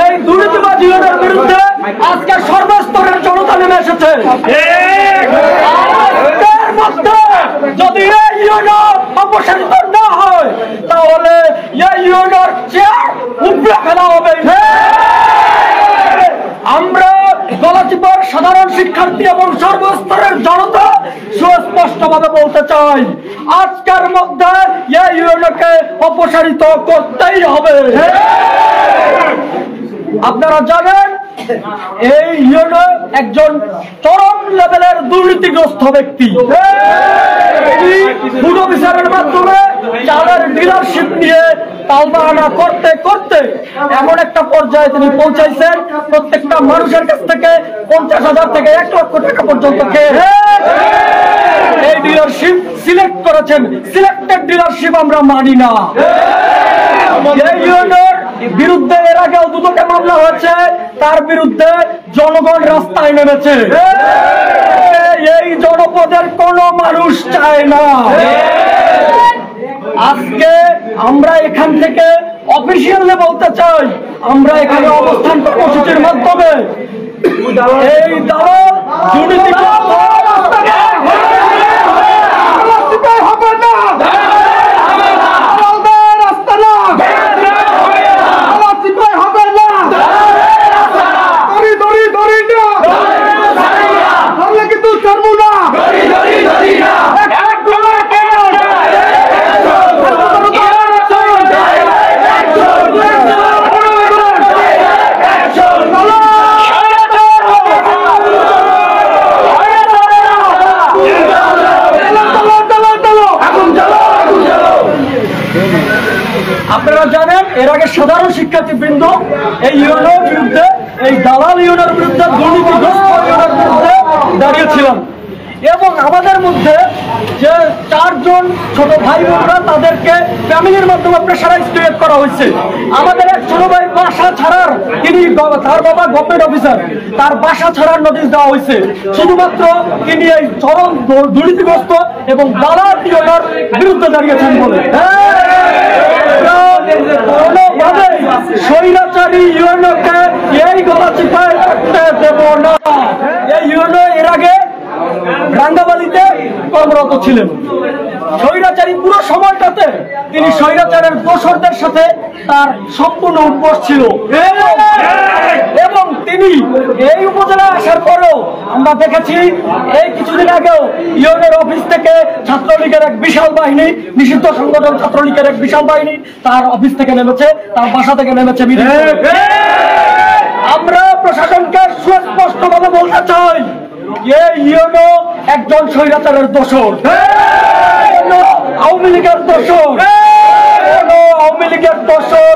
এই দুর্নীতিবাজ ইউনিয়নের বিরুদ্ধে আজকে সর্বস্তরের জনতা নেমে এসেছে। যদি এই ইউনিয়ন অপসারিত না হয় তাহলে এই ইউনিয়নের চেয়ার উপড়ে ফেলা হবে। আমরা গলাচিপার সাধারণ শিক্ষার্থী এবং সর্বস্তরের জনতা সুস্পষ্টভাবে বলতে চাই, আজকের মধ্যে এই ইউনিয়নকে অপসারিত করতেই হবে। আপনারা জানেন এই ইউনিয়ন একজন চরম লেভেলের দুর্নীতিগ্রস্ত ব্যক্তি। ফুড অফিসারের মাধ্যমে চালের ডিলারশিপ নিয়ে তালবাহানা করতে করতে এমন একটা পর্যায়ে তিনি পৌঁছাইছেন প্রত্যেকটা মানুষের কাছ থেকে 50,000 থেকে 1 লক্ষ টাকা পর্যন্ত এই ডিলারশিপ সিলেক্ট করেছেন। সিলেক্টেড ডিলারশিপ আমরা মানি না। এই ইউনিয়নের বিরুদ্ধে এর আগেও দুদকে মামলা হয়েছে, তার বিরুদ্ধে জনগণ রাস্তায় নেমেছে। এই জনপদের কোন মানুষ চায় না। আজকে আমরা এখান থেকে অফিসিয়ালি বলতে চাই, আমরা এখানে অবস্থান কর্মসূচির মাধ্যমে এই দালাল দুর্নীতি হবে না। আপনারা জানেন এর আগে সাধারণ শিক্ষার্থীবৃন্দ এই ইউনিয়নের বিরুদ্ধে, এই দালাল ইউনিয়নের বিরুদ্ধে, দুর্নীতিগ্রস্ত ইউনিয়নের বিরুদ্ধে দাঁড়িয়েছিলাম এবং আমাদের মধ্যে যে 4 জন ছোট ভাই বোনরা তাদেরকে ফ্যামিলির মাধ্যমে প্রেশারাইজ ক্রিয়েট করা হয়েছে। আমাদের এক ছোট ভাই বাসা ছাড়ার, তিনি তার বাবা গভর্নমেন্ট অফিসার, তার বাসা ছাড়ার নোটিশ দেওয়া হয়েছে শুধুমাত্র তিনি এই চরম দুর্নীতিগ্রস্ত এবং দালাল ইউনিয়নের বিরুদ্ধে দাঁড়িয়েছেন বলে। কোনোভাবে স্বৈরাচারী ইউনিয়নকে এই গলাচিপায় রাখতে দেব না। এই ইউনিয়ন এর আগে রাঙ্গাবালিতে কর্মরত ছিলেন। স্বৈরাচারী পুরো সময়টাতে তিনি স্বৈরাচারের দোসরদের সাথে তার সম্পূর্ণ উদ্বোস ছিল এবং তিনি এই উপজেলায় আসার পরেও আমরা দেখেছি এই কিছুদিন আগেও ইউনিয়নের অফিস থেকে ছাত্রলীগের এক বিশাল বাহিনী, নিষিদ্ধ সংগঠন ছাত্রলীগের এক বিশাল বাহিনী তার অফিস থেকে নেমেছে, তার বাসা থেকে নেমেছে। আমরা প্রশাসনকে সুস্পষ্টভাবে বলতে চাই, এই ইউনিয়ন একজন স্বৈরাচারের দোসর, আওয়ামী লীগের দোসর, আওয়ামী লীগের দোসর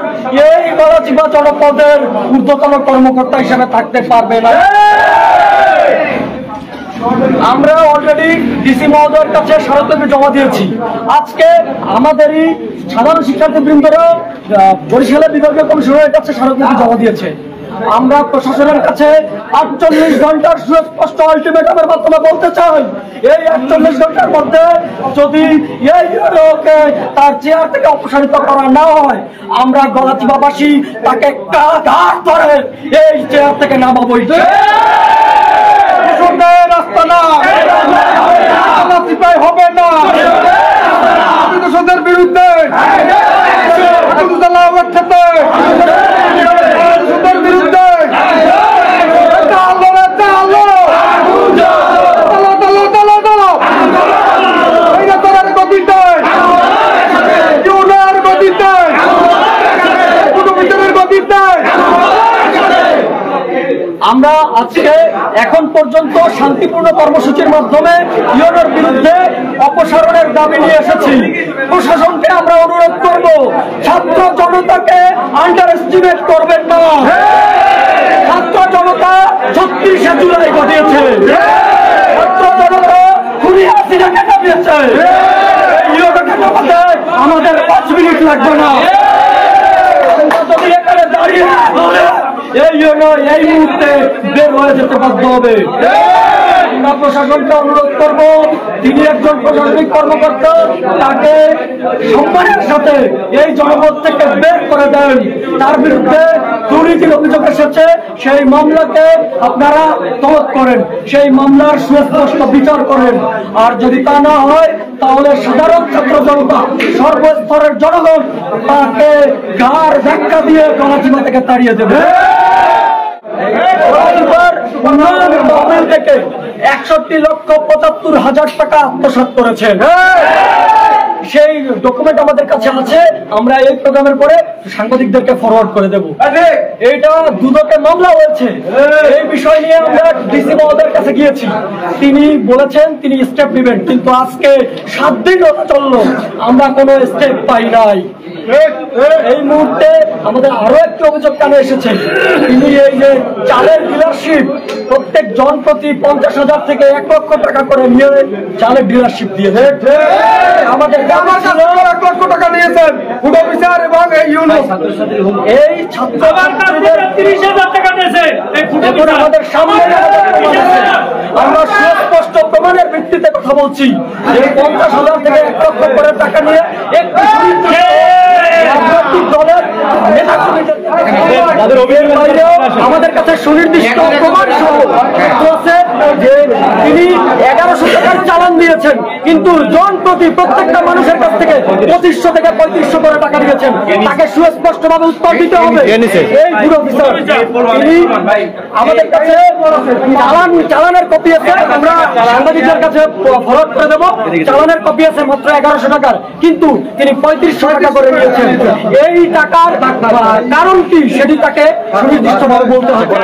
এই গলাচিপা জনপদের ঊর্ধ্বতন কর্মকর্তা হিসেবে থাকতে পারবে না। আমরা অলরেডি ডিসি মহোদয়ের কাছে স্মারকলিপি জমা দিয়েছি। আজকে আমাদেরই সাধারণ শিক্ষার্থীবৃন্দরা বরিশালের বিভাগীয় কমিশনারের কাছে স্মারকলিপি জমা দিয়েছে। আমরা প্রশাসনের কাছে 48 ঘন্টার সুস্পষ্ট আলটিমেটামের মাধ্যমে বলতে চাই, এই 48 ঘন্টার মধ্যে যদি এই লোককে তার চেয়ার থেকে অপসারিত করা না হয়, আমরা গলাচিপাবাসী তাকে কাঁধ ধরে এই চেয়ার থেকে নামাবই। রাস্তা না, গলাচিপায় হবে না। দোষদের বিরুদ্ধে আমরা আজকে এখন পর্যন্ত শান্তিপূর্ণ কর্মসূচির মাধ্যমে ইউনিয়নের বিরুদ্ধে অপসারণের দাবি নিয়ে এসেছি। প্রশাসনকে আমরা অনুরোধ করব, ছাত্র জনতাকে আন্ডার এস্টিমেট করবেন না। ছাত্র জনতা 36শে জুলাই ঘটিয়েছে, ছাত্র জনতা খুনি হাসিনাকে নামিয়েছে। ইউনিয়নকে নামাতে আমাদের 5 মিনিট লাগবে না। যদি এখানে দাঁড়িয়ে এই মুহূর্তে বের হয়ে যেতে বাধ্য হবে। আমরা প্রশাসনকে অনুরোধ করব, তিনি একজন প্রশাসনিক কর্মকর্তা, তাকে সম্মানের সাথে এই জনপদ থেকে বের করে দেন। তার বিরুদ্ধে দুর্নীতির এসেছে সেই মামলাকে আপনারা তলব করেন, সেই মামলার সুস্পষ্ট বিচার করেন। আর যদি তা না হয় তাহলে সাধারণ ছাত্র জনতা, সর্বস্তরের জনগণ তাকে ঘাড় ধাক্কা দিয়ে গণজীবন থেকে তাড়িয়ে দেবে। থেকে 61,75,000 টাকা আত্মসাৎ করেছেন, সেই ডকুমেন্ট আমাদের কাছে আছে। আমরা এই প্রোগ্রামের পরে সাংবাদিকদেরকে ফরওয়ার্ড করে দেব। এইটা দুদকে মামলা হয়েছে, এই বিষয় নিয়ে আমরা ডিসি মহোদয়ের কাছে গিয়েছি। তিনি বলেছেন তিনি স্টেপ নেবেন, কিন্তু আজকে 7 দিন চললো, আমরা কোনো স্টেপ পাই নাই। এই মুহূর্তে আমাদের আরো একটি অভিযোগ কানে এসেছে, তিনি এই যে চালের ডিলারশিপ প্রত্যেক জন প্রতি 50,000 থেকে 1 লক্ষ টাকা করে নিয়ে চালের ডিলারশিপ দিয়েছে। আমাদের 1 লক্ষ টাকা নিয়েছেন অফিসার এবং এই ছাত্রদের 30,000 টাকা নিয়েছে আমাদের সামনে। আমরা সুস্পষ্ট প্রমাণের ভিত্তিতে কথা বলছি, 50,000 থেকে 1 লক্ষ করে টাকা নিয়ে একটি দলের আমাদের কাছে সুনির্দিষ্ট প্রমাণ সহ আছে যে তিনি 1100 টাকার চালান দিয়েছেন, কিন্তু জন প্রতি প্রত্যেকটা মানুষের কাছ থেকে 2500 থেকে 3500 করে টাকা দিয়েছেন। তাকে সুস্পষ্ট ভাবে উত্তর দিতে হবে। এই ব্যুরো অফিসার তিনি আমাদের কাছে চালানের কপি আছে, আমরা সাংবাদিকদের কাছে ফরওয়ার্ড করে দেবো। চালানের কপি আছে মাত্র 1100 টাকার, কিন্তু তিনি 3500 টাকা করে নিয়েছেন। এই টাকার কারণ কি সেটি তাকে সুনির্দিষ্টভাবে বলতে হবে।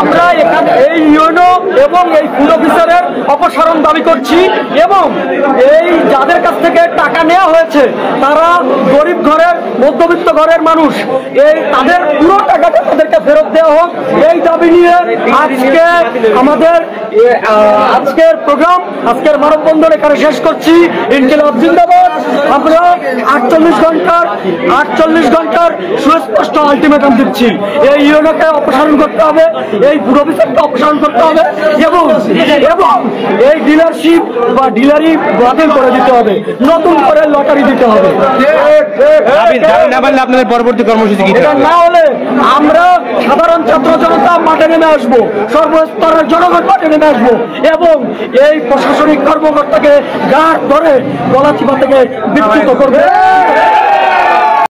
আমরা এখানে এই ইউনো এবং এই ফুড অফিসারের অপসারণ দাবি করছি, এবং এই যাদের কাছ থেকে টাকা নেওয়া হয়েছে তারা গরিব ঘরের, মধ্যবিত্ত ঘরের মানুষ। এই তাদের পুরো টাকাটা তাদেরকে ফেরত দেওয়া হোক, এই দাবি নিয়ে আজকে আমাদের আজকের প্রোগ্রাম, আজকের মানববন্ধন এখানে শেষ করছি। ইনকিলাব জিন্দাবাদ। আমরা 48 ঘন্টার সুস্পষ্ট আলটিমেটাম দিচ্ছি। এই ইউনোকে অপসারণ করতে হবে, এই ব্যুরো অফিসারকে অপসারণ করতে হবে, এবং এই ডিলারশিপ বা ডিলারি বাতিল করে দিতে হবে, নতুন করে লটারি দিতে হবে। আপনাদের পরবর্তী কর্মসূচি কি? এটা না হলে আমরা সাধারণ ছাত্র জনতা মাঠে নেমে আসবো, সর্বস্তরের জনগণ মাঠে নেমে আসবো, এবং এই প্রশাসনিক কর্মকর্তাকে গাঢ় ধরে গলা চিপা থেকে বিচ্যুত করবে।